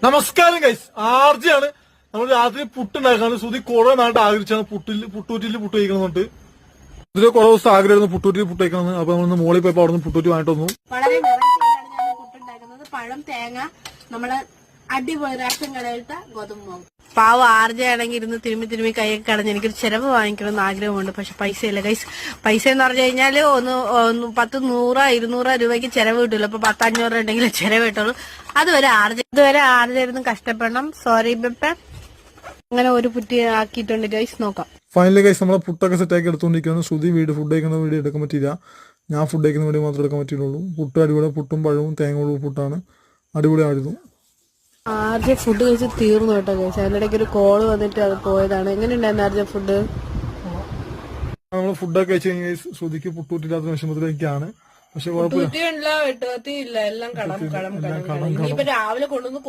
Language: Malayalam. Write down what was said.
നമസ്കാരം ഗൈസ്, ആർജിയാണ്. നമ്മൾ രാത്രി പുട്ടുണ്ടാക്കാണ്. സുധി കുറെ നാട്ട് ആഗ്രഹിച്ചാണ് പുട്ടൂറ്റിൽ പുട്ട് കഴിക്കണമെന്നിട്ട്. ഇതിന് കുറെ ദിവസം ആഗ്രഹമായിരുന്നു പുട്ടൂറ്റിൽ പുട്ട് കഴിക്കണമെന്ന്. അപ്പൊ നമ്മൾ മോളിൽ പോയപ്പോ അവിടെ നിന്ന് പുട്ടൂറ്റി വാങ്ങിട്ട് വന്നു. വളരെ വെറൈറ്റിയാണ് ഞാൻ പുട്ടുണ്ടാക്കുന്നത്. പഴം, തേങ്ങ, നമ്മള് അടിപൊളി റേഷൻ കടയിലത്തെ ഗോതമ്പ്. പാവം ആർജയാണെങ്കിൽ ഇരുന്ന് തിരുമ്മി കൈയൊക്കെ കടഞ്ഞ് എനിക്കൊരു ചെലവ് വാങ്ങിക്കണമെന്ന് ആഗ്രഹമുണ്ട്. പക്ഷെ പൈസയില്ല ഗൈസ്. പൈസ എന്ന് പറഞ്ഞു കഴിഞ്ഞാല് ഒന്ന് 10, 100, 200 രൂപയ്ക്ക് ചെലവ് കിട്ടില്ല. അപ്പൊ 10, 500 ഉണ്ടെങ്കിലും ചെലവ് കിട്ടുള്ളൂ. ഇതുവരെ ആർജയായിരുന്നു കഷ്ടപ്പെടണം. സോറി ബെപ്പ. അങ്ങനെ ഒരു പുറ്റി ആക്കിയിട്ടുണ്ട് ഗൈസ്. നോക്കാം. ഫൈനലി ഗൈസ് നമ്മളെ പുട്ടൊക്കെ സെറ്റാക്കി എടുത്തുകൊണ്ടിരിക്കുകയാണ്. സുധി ഫുഡ് കഴിക്കുന്ന വീഡിയോ എടുക്കാൻ പറ്റിയില്ല. ഞാൻ ഫുഡ് കഴിക്കുന്ന വീഡിയോ മാത്രമേ എടുക്കാൻ പറ്റിയുള്ളൂ. പുട്ട് അടിപൊളി, പുട്ടും പഴവും തേങ്ങ പുട്ടാണ്. അടിപൊളിയായിരുന്നു. ആർജ ഫുഡ് കഴിച്ച് തീർന്നു കേട്ടോ ഗൈസ്. അതിനിടയ്ക്ക് ഒരു കോള് വന്നിട്ട് അത് പോയതാണ്. എങ്ങനെയുണ്ടായിരുന്നു ആർജ ഫുഡ്? നമ്മൾ ഫുഡൊക്കെ കഴിച്ച് കഴിഞ്ഞാൽ സുധിക്ക് പുട്ടൂറ്റില്ലാത്ത വിഷമത്തിലേക്കാണ്. പക്ഷെ കുഴപ്പമില്ല. എല്ലാം കടം. രാവിലെ കൊണ്ടുവന്ന്